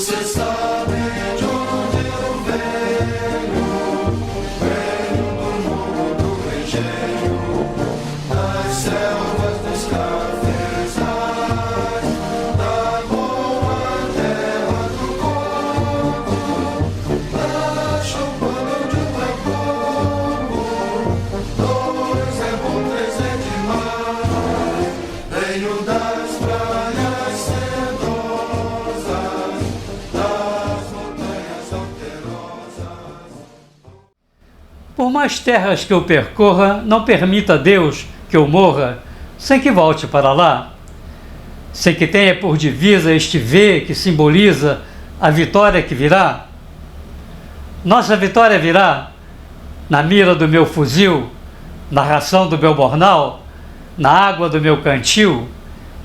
Você sabe de onde eu venho, venho do mundo do engenho, das selvas dos cafezais, da boa terra do coco, da choupana onde um é pouco, dois é bom, três é demais. Venho das praias sedosas, das montanhas alterosas. Por mais terras que eu percorra, não permita Deus que eu morra sem que volte para lá, sem que tenha por divisa este V que simboliza a vitória que virá. Nossa vitória virá na mira do meu fuzil, na ração do meu bornal, na água do meu cantil,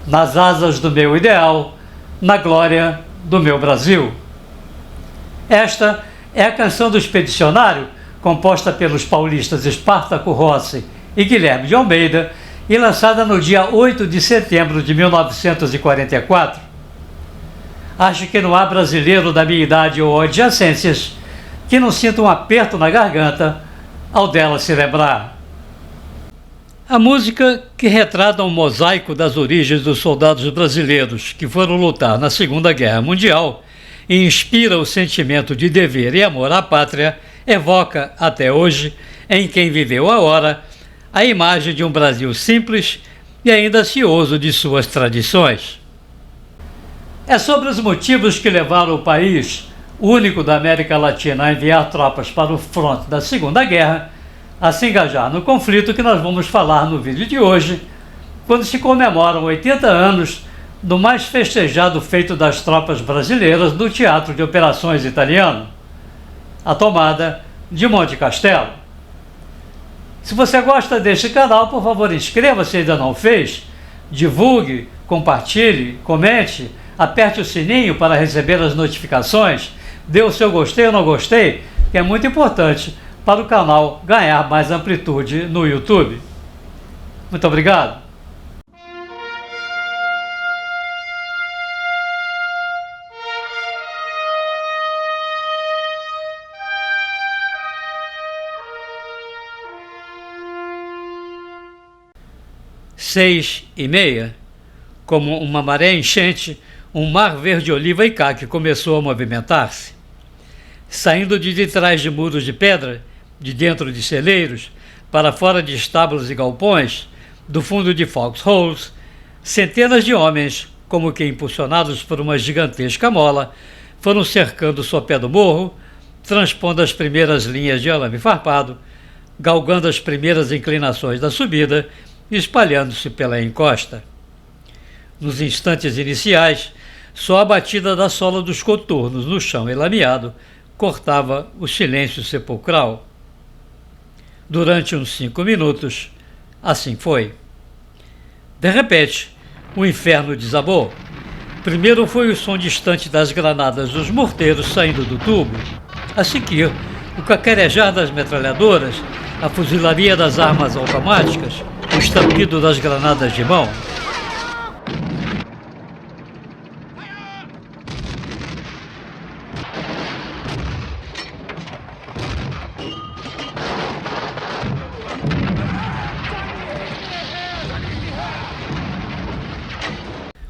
nas asas do meu ideal, na glória do meu Brasil. Esta é a canção do Expedicionário, composta pelos paulistas Espartaco Rossi e Guilherme de Almeida e lançada no dia 8 de setembro de 1944. Acho que não há brasileiro da minha idade ou adjacências que não sinta um aperto na garganta ao dela se lembrar. A música que retrata um mosaico das origens dos soldados brasileiros que foram lutar na Segunda Guerra Mundial e inspira o sentimento de dever e amor à pátria, evoca, até hoje, em quem viveu a hora, a imagem de um Brasil simples e ainda cioso de suas tradições. É sobre os motivos que levaram o país, único da América Latina a enviar tropas para o fronte da Segunda Guerra, a se engajar no conflito que nós vamos falar no vídeo de hoje, quando se comemoram 80 anos do mais festejado feito das tropas brasileiras no Teatro de Operações italiano, a tomada de Monte Castelo. Se você gosta deste canal, por favor, inscreva-se se ainda não fez, divulgue, compartilhe, comente, aperte o sininho para receber as notificações, dê o seu gostei ou não gostei, que é muito importante para o canal ganhar mais amplitude no YouTube. Muito obrigado. Seis e meia, como uma maré enchente, um mar verde-oliva e caque começou a movimentar-se. Saindo de trás de muros de pedra, de dentro de celeiros, para fora de estábulos e galpões, do fundo de foxholes, centenas de homens, como que impulsionados por uma gigantesca mola, foram cercando o sopé do morro, transpondo as primeiras linhas de arame farpado, galgando as primeiras inclinações da subida e espalhando-se pela encosta. Nos instantes iniciais, só a batida da sola dos coturnos no chão enlameado cortava o silêncio sepulcral. Durante uns 5 minutos, assim foi. De repente, o inferno desabou. Primeiro foi o som distante das granadas dos morteiros saindo do tubo. A seguir, o cacarejar das metralhadoras, a fuzilaria das armas automáticas, o estampido das granadas de mão.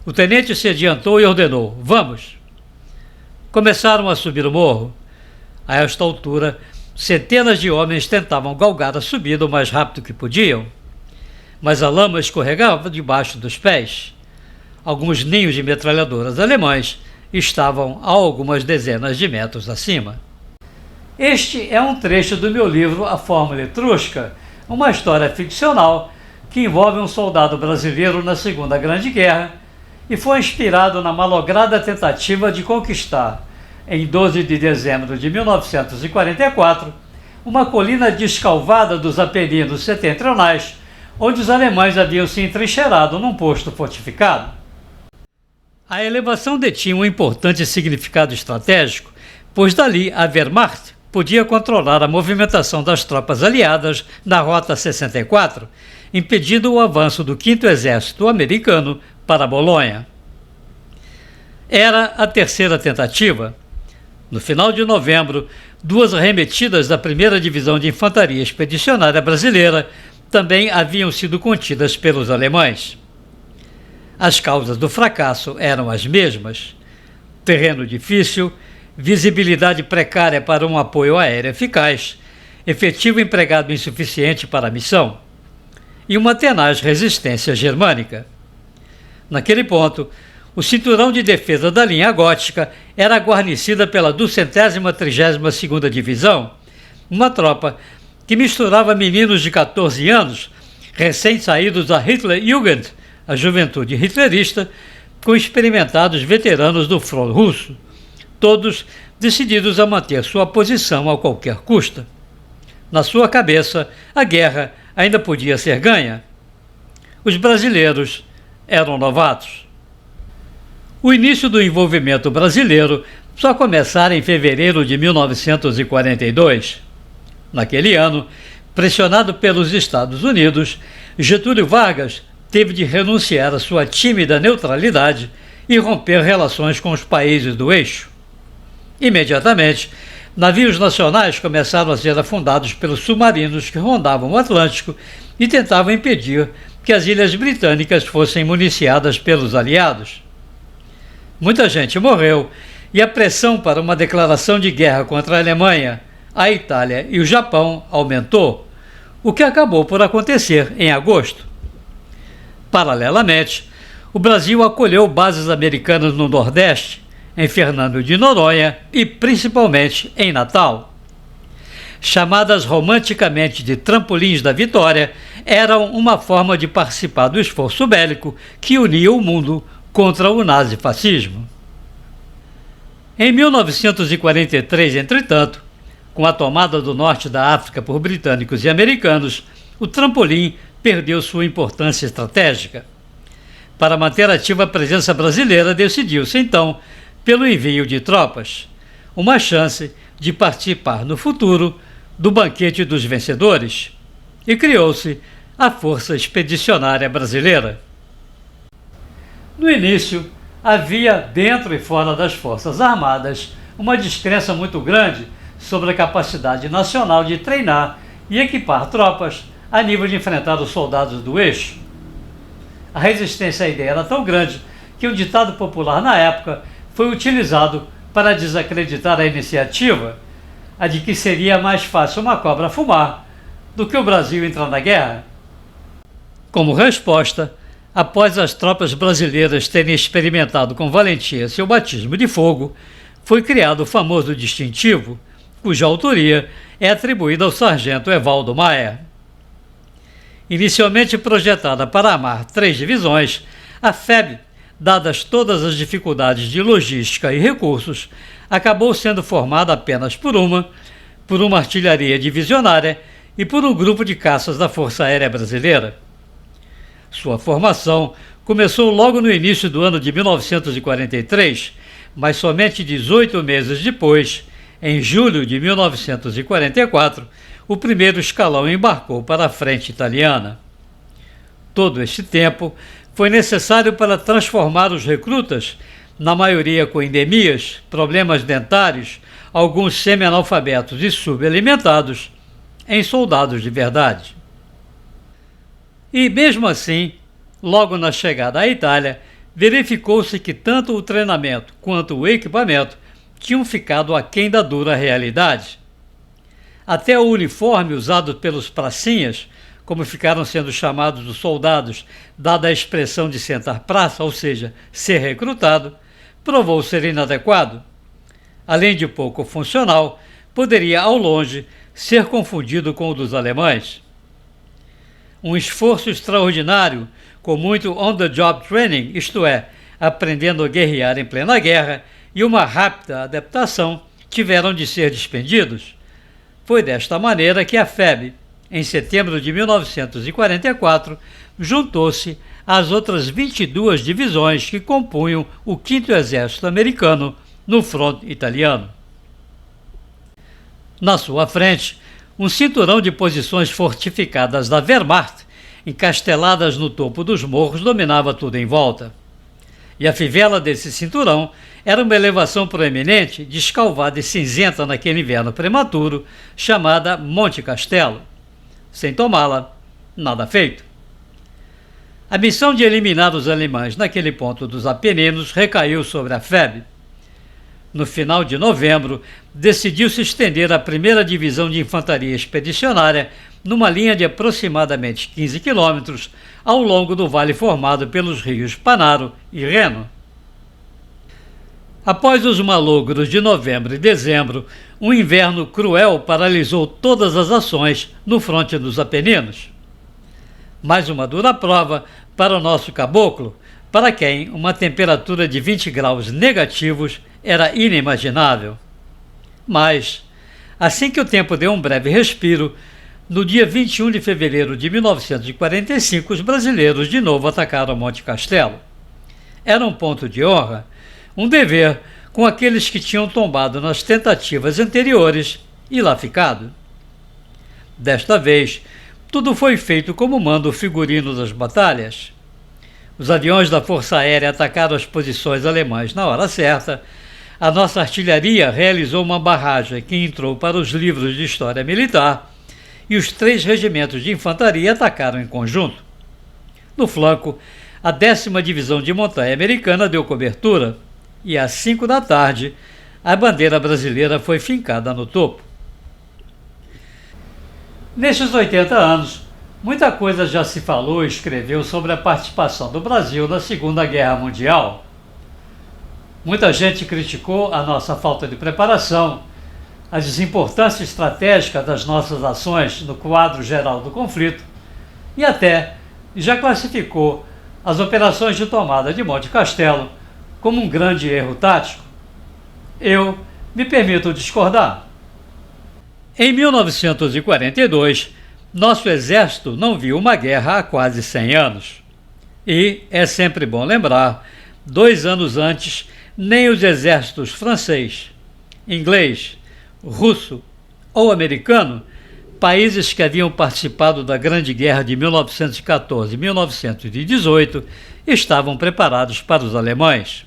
O tenente se adiantou e ordenou: "Vamos!" Começaram a subir o morro. A esta altura, centenas de homens tentavam galgar a subida o mais rápido que podiam, mas a lama escorregava debaixo dos pés. Alguns ninhos de metralhadoras alemães estavam a algumas dezenas de metros acima. Este é um trecho do meu livro A Fórmula Etrusca, uma história ficcional que envolve um soldado brasileiro na Segunda Grande Guerra e foi inspirado na malograda tentativa de conquistar, em 12 de dezembro de 1944, uma colina descalvada dos Apeninos setentrionais, onde os alemães haviam se entrincheirado num posto fortificado. A elevação detinha um importante significado estratégico, pois dali a Wehrmacht podia controlar a movimentação das tropas aliadas na Rota 64, impedindo o avanço do 5º Exército americano para Bolonha. Era a terceira tentativa. No final de novembro, duas arremetidas da 1ª Divisão de Infantaria Expedicionária Brasileira também haviam sido contidas pelos alemães. As causas do fracasso eram as mesmas: terreno difícil, visibilidade precária para um apoio aéreo eficaz, efetivo empregado insuficiente para a missão e uma tenaz resistência germânica. Naquele ponto, o cinturão de defesa da linha gótica era guarnecida pela 232ª Divisão, uma tropa que misturava meninos de 14 anos, recém-saídos da Hitlerjugend, a juventude hitlerista, com experimentados veteranos do front russo, todos decididos a manter sua posição a qualquer custo. Na sua cabeça, a guerra ainda podia ser ganha. Os brasileiros eram novatos. O início do envolvimento brasileiro só começara em fevereiro de 1942. Naquele ano, pressionado pelos Estados Unidos, Getúlio Vargas teve de renunciar à sua tímida neutralidade e romper relações com os países do eixo. Imediatamente, navios nacionais começaram a ser afundados pelos submarinos que rondavam o Atlântico e tentavam impedir que as ilhas britânicas fossem municiadas pelos aliados. Muita gente morreu e a pressão para uma declaração de guerra contra a Alemanha, a Itália e o Japão aumentou, o que acabou por acontecer em agosto. Paralelamente, o Brasil acolheu bases americanas no Nordeste, em Fernando de Noronha e principalmente em Natal. Chamadas romanticamente de trampolins da vitória, eram uma forma de participar do esforço bélico que unia o mundo contra o nazifascismo. Em 1943, entretanto, com a tomada do norte da África por britânicos e americanos, o trampolim perdeu sua importância estratégica. Para manter ativa a presença brasileira, decidiu-se então pelo envio de tropas, uma chance de participar no futuro do banquete dos vencedores, e criou-se a Força Expedicionária Brasileira. No início, havia dentro e fora das Forças Armadas uma descrença muito grande sobre a capacidade nacional de treinar e equipar tropas a nível de enfrentar os soldados do eixo. A resistência à ideia era tão grande que um ditado popular na época foi utilizado para desacreditar a iniciativa, a de que seria mais fácil uma cobra fumar do que o Brasil entrar na guerra. Como resposta, após as tropas brasileiras terem experimentado com valentia seu batismo de fogo, foi criado o famoso distintivo, cuja autoria é atribuída ao sargento Evaldo Maier. Inicialmente projetada para armar 3 divisões, a FEB, dadas todas as dificuldades de logística e recursos, acabou sendo formada apenas por uma artilharia divisionária e por um grupo de caças da Força Aérea Brasileira. Sua formação começou logo no início do ano de 1943, mas somente 18 meses depois, em julho de 1944, o primeiro escalão embarcou para a frente italiana. Todo este tempo foi necessário para transformar os recrutas, na maioria com endemias, problemas dentários, alguns semi-analfabetos e subalimentados, em soldados de verdade. E mesmo assim, logo na chegada à Itália, verificou-se que tanto o treinamento quanto o equipamento tinham ficado aquém da dura realidade. Até o uniforme usado pelos pracinhas, como ficaram sendo chamados os soldados, dada a expressão de sentar praça, ou seja, ser recrutado, provou ser inadequado. Além de pouco funcional, poderia ao longe ser confundido com o dos alemães. Um esforço extraordinário, com muito on-the-job training, isto é, aprendendo a guerrear em plena guerra, e uma rápida adaptação, tiveram de ser despendidos. Foi desta maneira que a FEB, em setembro de 1944, juntou-se às outras 22 divisões que compunham o 5º Exército Americano no fronte italiano. Na sua frente, um cinturão de posições fortificadas da Wehrmacht, encasteladas no topo dos morros, dominava tudo em volta. E a fivela desse cinturão era uma elevação proeminente, descalvada e cinzenta naquele inverno prematuro, chamada Monte Castelo. Sem tomá-la, nada feito. A missão de eliminar os alemães naquele ponto dos Apeninos recaiu sobre a FEB. No final de novembro, decidiu-se estender a primeira divisão de infantaria expedicionária numa linha de aproximadamente 15 quilômetros ao longo do vale formado pelos rios Panaro e Reno. Após os malogros de novembro e dezembro, um inverno cruel paralisou todas as ações no fronte dos Apeninos. Mais uma dura prova para o nosso caboclo, para quem uma temperatura de 20 graus negativos era inimaginável. Mas, assim que o tempo deu um breve respiro, no dia 21 de fevereiro de 1945, os brasileiros de novo atacaram Monte Castelo. Era um ponto de honra, um dever com aqueles que tinham tombado nas tentativas anteriores e lá ficado. Desta vez, tudo foi feito como manda o figurino das batalhas. Os aviões da Força Aérea atacaram as posições alemãs na hora certa. A nossa artilharia realizou uma barragem que entrou para os livros de história militar e os 3 regimentos de infantaria atacaram em conjunto. No flanco, a 10ª Divisão de Montanha Americana deu cobertura e às 5 da tarde a bandeira brasileira foi fincada no topo. Nestes 80 anos, muita coisa já se falou e escreveu sobre a participação do Brasil na Segunda Guerra Mundial. Muita gente criticou a nossa falta de preparação, a desimportância estratégica das nossas ações no quadro geral do conflito e até já classificou as operações de tomada de Monte Castelo como um grande erro tático. Eu me permito discordar. Em 1942, nosso exército não viu uma guerra há quase 100 anos. E, é sempre bom lembrar, 2 anos antes, nem os exércitos francês, inglês, russo ou americano, países que haviam participado da Grande Guerra de 1914 e 1918, estavam preparados para os alemães.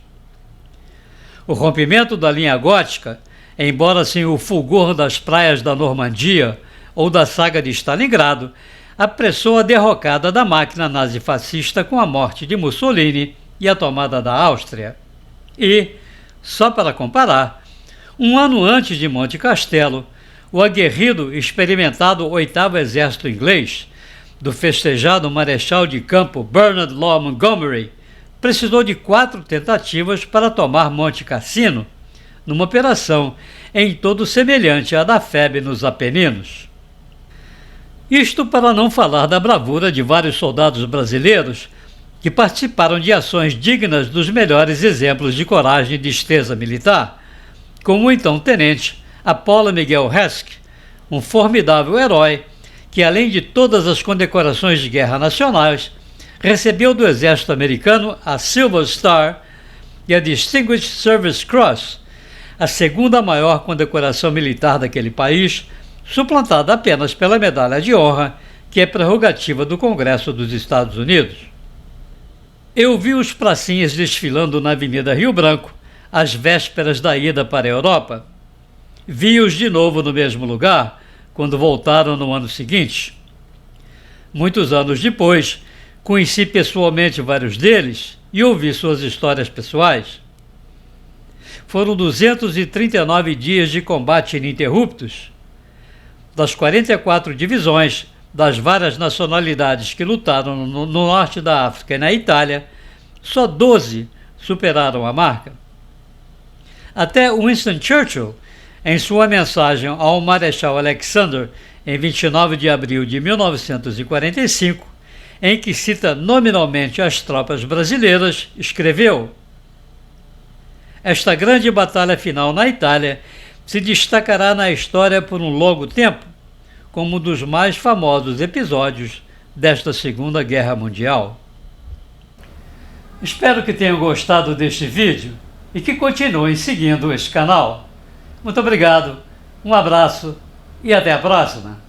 O rompimento da linha gótica, embora sem o fulgor das praias da Normandia ou da saga de Stalingrado, apressou a derrocada da máquina nazifascista com a morte de Mussolini e a tomada da Áustria. E, só para comparar, um ano antes de Monte Castelo, o aguerrido e experimentado 8º Exército Inglês, do festejado Marechal de Campo Bernard Law Montgomery, precisou de 4 tentativas para tomar Monte Cassino, numa operação em todo semelhante à da FEB nos Apeninos. Isto para não falar da bravura de vários soldados brasileiros que participaram de ações dignas dos melhores exemplos de coragem e destreza militar, como o então tenente Apollo Miguel Hask, um formidável herói que, além de todas as condecorações de guerra nacionais, recebeu do exército americano a Silver Star e a Distinguished Service Cross, a segunda maior condecoração militar daquele país, suplantada apenas pela Medalha de Honra, que é prerrogativa do Congresso dos Estados Unidos. Eu vi os pracinhas desfilando na Avenida Rio Branco, às vésperas da ida para a Europa. Vi-os de novo no mesmo lugar, quando voltaram no ano seguinte. Muitos anos depois, conheci pessoalmente vários deles e ouvi suas histórias pessoais. Foram 239 dias de combate ininterruptos. Das 44 divisões, das várias nacionalidades que lutaram no norte da África e na Itália, só 12 superaram a marca. Até Winston Churchill, em sua mensagem ao Marechal Alexander, em 29 de abril de 1945, em que cita nominalmente as tropas brasileiras, escreveu: "Esta grande batalha final na Itália se destacará na história por um longo tempo, como um dos mais famosos episódios desta Segunda Guerra Mundial." Espero que tenham gostado deste vídeo e que continuem seguindo este canal. Muito obrigado, um abraço e até a próxima!